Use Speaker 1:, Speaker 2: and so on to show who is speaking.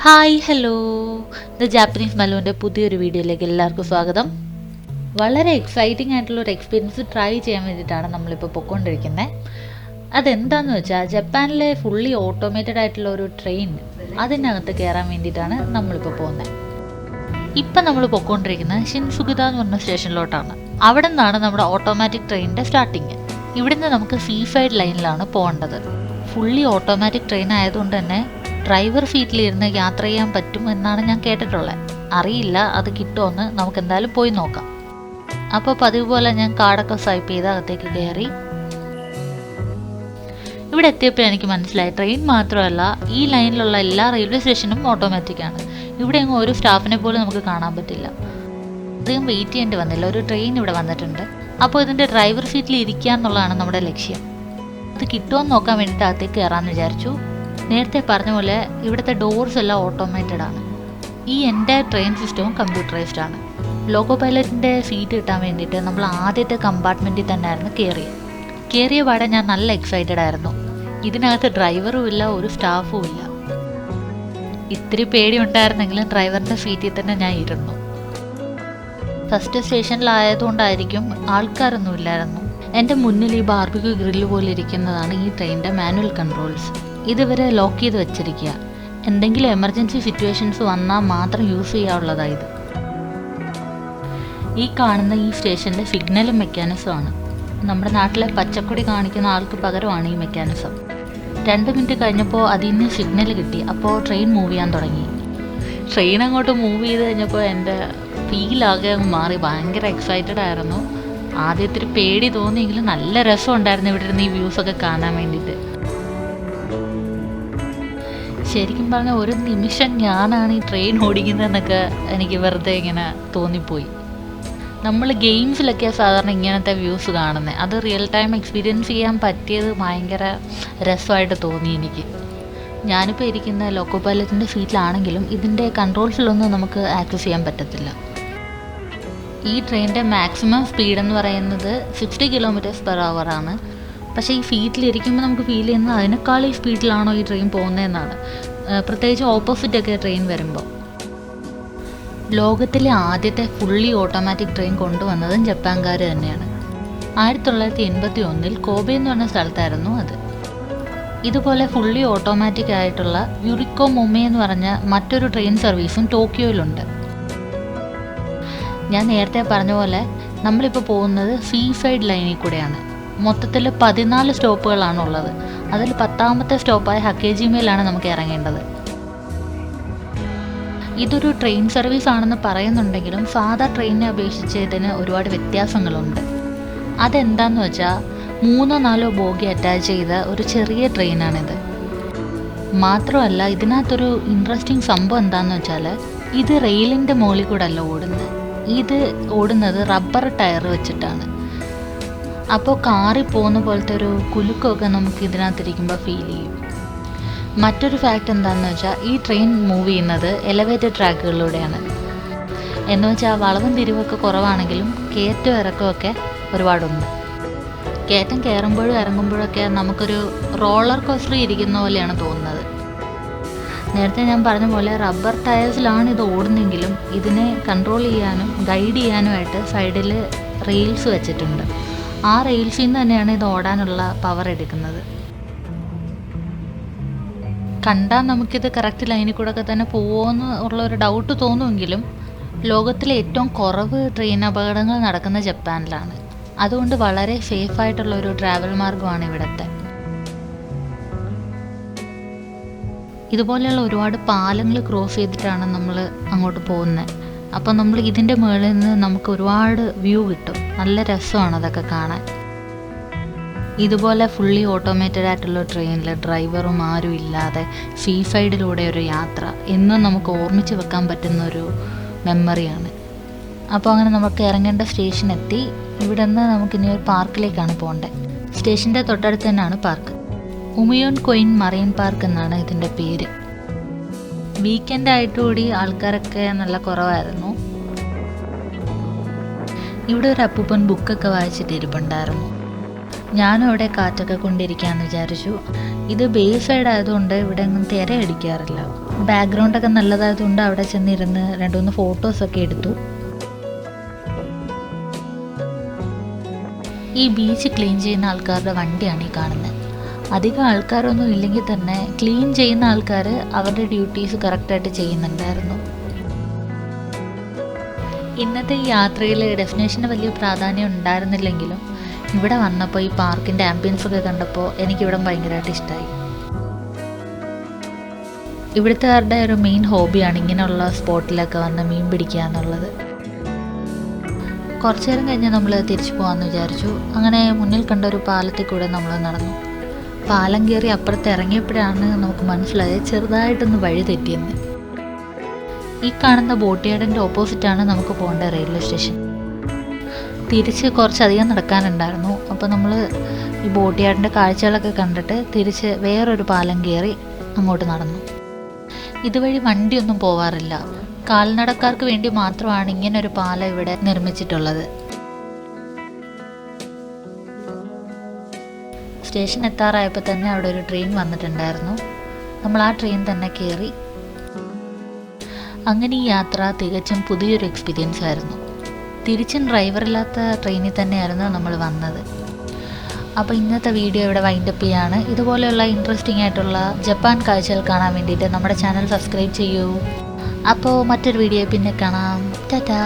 Speaker 1: Hi hello, ഇത് Japanese മല്ലുവിൻ്റെ പുതിയൊരു വീഡിയോയിലേക്ക് എല്ലാവർക്കും സ്വാഗതം. വളരെ എക്സൈറ്റിംഗ് ആയിട്ടുള്ളൊരു എക്സ്പീരിയൻസ് ട്രൈ ചെയ്യാൻ വേണ്ടിയിട്ടാണ് നമ്മളിപ്പോൾ പൊയ്ക്കൊണ്ടിരിക്കുന്നത്. അതെന്താണെന്ന് വെച്ചാൽ ജപ്പാനിലെ ഫുള്ളി ഓട്ടോമേറ്റഡ് ആയിട്ടുള്ള ഒരു ട്രെയിൻ, അതിനകത്ത് കയറാൻ വേണ്ടിയിട്ടാണ് നമ്മളിപ്പോൾ പോകുന്നത്. ഇപ്പം നമ്മൾ പൊയ്ക്കൊണ്ടിരിക്കുന്നത് ഷിൻസുഗുദ എന്ന് പറഞ്ഞ സ്റ്റേഷനിലോട്ടാണ്. അവിടെ നിന്നാണ് നമ്മുടെ ഓട്ടോമാറ്റിക് ട്രെയിനിൻ്റെ സ്റ്റാർട്ടിങ്. ഇവിടുന്ന് നമുക്ക് സീസൈഡ് ലൈനിലാണ് പോകേണ്ടത്. ഫുള്ളി ഓട്ടോമാറ്റിക് ട്രെയിൻ ആയതുകൊണ്ട് തന്നെ ഡ്രൈവർ സീറ്റിലിരുന്ന് യാത്ര ചെയ്യാൻ പറ്റും എന്നാണ് ഞാൻ കേട്ടിട്ടുള്ളത്. അറിയില്ല അത് കിട്ടുമെന്ന്, നമുക്ക് എന്തായാലും പോയി നോക്കാം. അപ്പോൾ പതിവ് പോലെ ഞാൻ കാർഡൊക്കെ സ്വൈപ്പ് ചെയ്ത് അകത്തേക്ക് കയറി. ഇവിടെ എത്തിയപ്പോൾ എനിക്ക് മനസ്സിലായി, ട്രെയിൻ മാത്രമല്ല ഈ ലൈനിലുള്ള എല്ലാ റെയിൽവേ സ്റ്റേഷനും ഓട്ടോമാറ്റിക്കാണ്. ഇവിടെ എങ്ങും ഒരു സ്റ്റാഫിനെ പോലും നമുക്ക് കാണാൻ പറ്റില്ല. അധികം വെയിറ്റ് ചെയ്യേണ്ടി വന്നില്ല. ഒരു ട്രെയിൻ ഇവിടെ വന്നിട്ടുണ്ട്. അപ്പോൾ ഇതിൻ്റെ ഡ്രൈവർ സീറ്റിൽ ഇരിക്കുക എന്നുള്ളതാണ് നമ്മുടെ ലക്ഷ്യം. അത് കിട്ടുമെന്ന് നോക്കാൻ വേണ്ടിയിട്ട് അകത്തേക്ക് കയറാമെന്ന് വിചാരിച്ചു. നേരത്തെ പറഞ്ഞ പോലെ ഇവിടുത്തെ ഡോർസ് എല്ലാം ഓട്ടോമേറ്റഡ് ആണ്. ഈ എൻ്റെ ട്രെയിൻ സിസ്റ്റവും കമ്പ്യൂട്ടറൈസ്ഡ് ആണ്. ലോക്കോ പൈലറ്റിൻ്റെ സീറ്റ് കിട്ടാൻ വേണ്ടിയിട്ട് നമ്മൾ ആദ്യത്തെ കമ്പാർട്ട്മെൻറ്റിൽ തന്നെയായിരുന്നു കയറിയ പാടെ ഞാൻ നല്ല എക്സൈറ്റഡ് ആയിരുന്നു. ഇതിനകത്ത് ഡ്രൈവറും ഇല്ല, ഒരു സ്റ്റാഫും ഇല്ല. ഇത്തിരി പേടി ഉണ്ടായിരുന്നെങ്കിലും ഡ്രൈവറിൻ്റെ സീറ്റിൽ തന്നെ ഞാൻ ഇരുന്നു. ഫസ്റ്റ് സ്റ്റേഷനിലായതുകൊണ്ടായിരിക്കും ആൾക്കാരൊന്നും ഇല്ലായിരുന്നു. എൻ്റെ മുന്നിൽ ഈ ബാർബിക്യൂ ഗ്രില്ല് പോലെ ഇരിക്കുന്നതാണ് ഈ ട്രെയിനിൻ്റെ മാനുവൽ കൺട്രോൾസ്. ഇതുവരെ ലോക്ക് ചെയ്ത് വെച്ചിരിക്കുക. എന്തെങ്കിലും എമർജൻസി സിറ്റുവേഷൻസ് വന്നാൽ മാത്രം യൂസ് ചെയ്യാവുള്ളതായത്. ഈ കാണുന്ന ഈ സ്റ്റേഷനിലെ സിഗ്നലും മെക്കാനിസമാണ്. നമ്മുടെ നാട്ടിലെ പച്ചക്കൊടി കാണിക്കുന്ന ആൾക്ക് പകരമാണ് ഈ മെക്കാനിസം. 2 മിനിറ്റ് കഴിഞ്ഞപ്പോൾ അതിൽ നിന്ന് സിഗ്നൽ കിട്ടി. അപ്പോൾ ട്രെയിൻ മൂവ് ചെയ്യാൻ തുടങ്ങി. ട്രെയിൻ അങ്ങോട്ട് മൂവ് ചെയ്ത് കഴിഞ്ഞപ്പോൾ എൻ്റെ ഫീലാകെ അങ്ങ് മാറി. ഭയങ്കര എക്സൈറ്റഡ് ആയിരുന്നു. ആദ്യത്തിൽ പേടി തോന്നിയെങ്കിലും നല്ല രസമുണ്ടായിരുന്നു ഇവിടെ ഇരുന്ന് ഈ വ്യൂസൊക്കെ കാണാൻ വേണ്ടിയിട്ട്. ശരിക്കും പറഞ്ഞാൽ ഒരു നിമിഷം ഞാനാണ് ഈ ട്രെയിൻ ഓടിക്കുന്നതെന്നൊക്കെ എനിക്ക് വെറുതെ ഇങ്ങനെ തോന്നിപ്പോയി. നമ്മൾ ഗെയിംസിലൊക്കെ സാധാരണ ഇങ്ങനത്തെ വ്യൂസ് കാണുന്നത്. അത് റിയൽ ടൈം എക്സ്പീരിയൻസ് ചെയ്യാൻ പറ്റിയത് ഭയങ്കര രസമായിട്ട് തോന്നി എനിക്ക്. ഞാനിപ്പോൾ ഇരിക്കുന്ന ലോക്കോ പൈലറ്റിൻ്റെ സീറ്റിലാണെങ്കിലും ഇതിൻ്റെ കൺട്രോൾസിലൊന്നും നമുക്ക് ആക്സസ് ചെയ്യാൻ പറ്റത്തില്ല. ഈ ട്രെയിനിൻ്റെ മാക്സിമം സ്പീഡ് എന്ന് പറയുന്നത് 60 km/h ആണ്. പക്ഷേ ഈ സീറ്റിലിരിക്കുമ്പോൾ നമുക്ക് ഫീൽ ചെയ്യുന്നത് അതിനേക്കാൾ ഈ സ്പീഡിലാണോ ഈ ട്രെയിൻ പോകുന്നതെന്നാണ്. പ്രത്യേകിച്ച് ഓപ്പോസിറ്റൊക്കെ ട്രെയിൻ വരുമ്പോൾ. ലോകത്തിലെ ആദ്യത്തെ ഫുള്ളി ഓട്ടോമാറ്റിക് ട്രെയിൻ കൊണ്ടുവന്നതും ജപ്പാൻകാർ തന്നെയാണ്. 1981 കോബെ എന്ന് പറഞ്ഞ സ്ഥലത്തായിരുന്നു അത്. ഇതുപോലെ ഫുള്ളി ഓട്ടോമാറ്റിക് ആയിട്ടുള്ള യുറിക്കോ മൊമെ എന്ന് പറഞ്ഞ മറ്റൊരു ട്രെയിൻ സർവീസും ടോക്കിയോയിലുണ്ട്. ഞാൻ നേരത്തെ പറഞ്ഞ പോലെ നമ്മളിപ്പോൾ പോകുന്നത് സീസൈഡ് ലൈനിൽ കൂടെയാണ്. മൊത്തത്തിൽ 14 സ്റ്റോപ്പുകളാണ് ഉള്ളത്. അതിൽ 10ാമത്തെ സ്റ്റോപ്പായ ഹക്കേജിമയിലാണ് നമുക്ക് ഇറങ്ങേണ്ടത്. ഇതൊരു ട്രെയിൻ സർവീസ് ആണെന്ന് പറയുന്നുണ്ടെങ്കിലും സാധാ ട്രെയിനിനെ അപേക്ഷിച്ച് ഇതിന് ഒരുപാട് വ്യത്യാസങ്ങളുണ്ട്. അതെന്താണെന്ന് വെച്ചാൽ 3-4 ബോഗി അറ്റാച്ച് ചെയ്ത ഒരു ചെറിയ ട്രെയിനാണിത്. മാത്രമല്ല ഇതിനകത്തൊരു ഇൻട്രസ്റ്റിംഗ് സംഭവം എന്താണെന്ന് വെച്ചാൽ ഇത് റെയിലിൻ്റെ മുകളിൽ കൂടെ അല്ല ഓടുന്നത്. ഇത് ഓടുന്നത് റബ്ബർ ടയർ വെച്ചിട്ടാണ്. അപ്പോൾ കാറിൽ പോകുന്ന പോലത്തെ ഒരു കുലുക്കമൊക്കെ നമുക്ക് ഇതിനകത്തിരിക്കുമ്പോൾ ഫീൽ ചെയ്യും. മറ്റൊരു ഫാക്റ്റ് എന്താണെന്ന് വെച്ചാൽ ഈ ട്രെയിൻ മൂവ് ചെയ്യുന്നത് എലവേറ്റഡ് ട്രാക്കുകളിലൂടെയാണ്. എന്ന് വെച്ചാൽ വളവും തിരിവൊക്കെ കുറവാണെങ്കിലും കയറ്റവും ഇറക്കമൊക്കെ ഒരുപാടുണ്ട്. കയറ്റം കയറുമ്പോഴും ഇറങ്ങുമ്പോഴൊക്കെ നമുക്കൊരു റോളർ കോസ്റ്റർ ഇരിക്കുന്ന പോലെയാണ് തോന്നുന്നത്. നേരത്തെ ഞാൻ പറഞ്ഞ പോലെ റബ്ബർ ടയേഴ്സിലാണ് ഇത് ഓടുന്നെങ്കിലും ഇതിനെ കൺട്രോൾ ചെയ്യാനും ഗൈഡ് ചെയ്യാനുമായിട്ട് സൈഡിൽ റെയിൽസ് വെച്ചിട്ടുണ്ട്. ആ റെയിൽസിൽ നിന്ന് തന്നെയാണ് ഇത് ഓടാനുള്ള പവർ എടുക്കുന്നത്. കണ്ടാൽ നമുക്കിത് കറക്റ്റ് ലൈനിൽ കൂടെ ഒക്കെ തന്നെ പോകുമെന്ന് ഉള്ളൊരു ഡൗട്ട് തോന്നുമെങ്കിലും ലോകത്തിലെ ഏറ്റവും കുറവ് ട്രെയിൻ അപകടങ്ങൾ നടക്കുന്ന ജപ്പാനിലാണ്. അതുകൊണ്ട് വളരെ സേഫായിട്ടുള്ള ഒരു ട്രാവൽ മാർഗമാണ് ഇവിടുത്തെ. ഇതുപോലെയുള്ള ഒരുപാട് പാലങ്ങൾ ക്രോസ് ചെയ്തിട്ടാണ് നമ്മൾ അങ്ങോട്ട് പോകുന്നത്. അപ്പം നമ്മൾ ഇതിൻ്റെ മുകളിൽ നിന്ന് നമുക്ക് ഒരുപാട് വ്യൂ കിട്ടും. നല്ല രസമാണ് അതൊക്കെ കാണാൻ. ഇതുപോലെ ഫുള്ളി ഓട്ടോമേറ്റഡ് ആയിട്ടുള്ള ട്രെയിനിൽ ഡ്രൈവറും ആരും ഇല്ലാതെ സീസൈഡിലൂടെ ഒരു യാത്ര എന്നും നമുക്ക് ഓർമ്മിച്ച് വെക്കാൻ പറ്റുന്നൊരു മെമ്മറിയാണ്. അപ്പോൾ അങ്ങനെ നമുക്ക് ഇറങ്ങേണ്ട സ്റ്റേഷൻ എത്തി. ഇവിടെ നിന്ന് നമുക്കിനി ഒരു പാർക്കിലേക്കാണ് പോകേണ്ടത്. സ്റ്റേഷൻ്റെ തൊട്ടടുത്ത് തന്നെയാണ് പാർക്ക്. ഉമിയോൺ കൊയിൻ മറൈൻ പാർക്ക് എന്നാണ് ഇതിൻ്റെ പേര്. വീക്കെൻഡ് ആയിട്ടുകൂടി ആൾക്കാരൊക്കെ നല്ല കുറവായിരുന്നു. ഇവിടെ ഒരു അപ്പൂപ്പൻ ബുക്കൊക്കെ വായിച്ചിട്ട് ഇരിപ്പുണ്ടായിരുന്നു. ഞാനും അവിടെ കാറ്റൊക്കെ കൊണ്ടിരിക്കാമെന്ന് വിചാരിച്ചു. ഇത് ബേ സൈഡ് ആയതുകൊണ്ട് ഇവിടെ ഒന്നും തിരയടിക്കാറില്ല. ബാക്ക്ഗ്രൗണ്ടൊക്കെ നല്ലതായതുകൊണ്ട് അവിടെ ചെന്നിരുന്ന് 2-3 ഫോട്ടോസൊക്കെ എടുത്തു. ഈ ബീച്ച് ക്ലീൻ ചെയ്യുന്ന ആൾക്കാരുടെ വണ്ടിയാണ് ഈ കാണുന്നത്. അധികം ആൾക്കാരൊന്നും ഇല്ലെങ്കിൽ തന്നെ ക്ലീൻ ചെയ്യുന്ന ആൾക്കാർ അവരുടെ ഡ്യൂട്ടീസ് കറക്റ്റായിട്ട് ചെയ്യുന്നുണ്ടായിരുന്നു. ഇന്നത്തെ ഈ യാത്രയിൽ ഡെസ്റ്റിനേഷന് വലിയ പ്രാധാന്യം ഉണ്ടായിരുന്നില്ലെങ്കിലും ഇവിടെ വന്നപ്പോൾ ഈ പാർക്കിൻ്റെ ആംബിയൻസ് ഒക്കെ കണ്ടപ്പോൾ എനിക്കിവിടെ ഭയങ്കരമായിട്ട് ഇഷ്ടമായി. ഇവിടുത്തുകാരുടെ ഒരു മെയിൻ ഹോബിയാണ് ഇങ്ങനെയുള്ള സ്പോട്ടിലൊക്കെ വന്ന് മീൻ പിടിക്കുക എന്നുള്ളത്. കുറച്ചു നേരം കഴിഞ്ഞ് നമ്മൾ തിരിച്ചു പോകാമെന്ന് വിചാരിച്ചു. അങ്ങനെ മുന്നിൽ കണ്ട ഒരു പാലത്തിൽ കൂടെ നമ്മൾ നടന്നു. പാലം കയറി അപ്പുറത്ത് ഇറങ്ങിയപ്പോഴാണ് നമുക്ക് മനസ്സിലായത് ചെറുതായിട്ടൊന്ന് വഴി തെറ്റിയെന്ന്. ഈ കാണുന്ന ബോട്ട് യാർഡിൻ്റെ ഓപ്പോസിറ്റാണ് നമുക്ക് പോകേണ്ട റെയിൽവേ സ്റ്റേഷൻ. തിരിച്ച് കുറച്ചധികം നടക്കാനുണ്ടായിരുന്നു. അപ്പോൾ നമ്മൾ ഈ ബോട്ട് യാർഡിൻ്റെ കാഴ്ചകളൊക്കെ കണ്ടിട്ട് തിരിച്ച് വേറൊരു പാലം കയറി അങ്ങോട്ട് നടന്നു. ഇതുവഴി വണ്ടിയൊന്നും പോവാറില്ല. കാൽനടക്കാർക്ക് വേണ്ടി മാത്രമാണ് ഇങ്ങനൊരു പാലം ഇവിടെ നിർമ്മിച്ചിട്ടുള്ളത്. സ്റ്റേഷൻ എത്താറായപ്പോൾ തന്നെ അവിടെ ഒരു ട്രെയിൻ വന്നിട്ടുണ്ടായിരുന്നു. നമ്മൾ ആ ട്രെയിൻ തന്നെ കയറി. അങ്ങനെ ഈ യാത്ര തികച്ചും പുതിയൊരു എക്സ്പീരിയൻസ് ആയിരുന്നു. തിരിച്ചും ഡ്രൈവറില്ലാത്ത ട്രെയിനിൽ തന്നെയായിരുന്നു നമ്മൾ വന്നത്. അപ്പോൾ ഇന്നത്തെ വീഡിയോ ഇവിടെ വൈൻഡപ്പ് ചെയ്യാണ്. ഇതുപോലെയുള്ള ഇൻട്രസ്റ്റിംഗ് ആയിട്ടുള്ള ജപ്പാൻ കാഴ്ചകൾ കാണാൻ വേണ്ടിയിട്ട് നമ്മുടെ ചാനൽ സബ്സ്ക്രൈബ് ചെയ്യൂ. അപ്പോൾ മറ്റൊരു വീഡിയോ പിന്നെ കാണാം. ടാറ്റാ.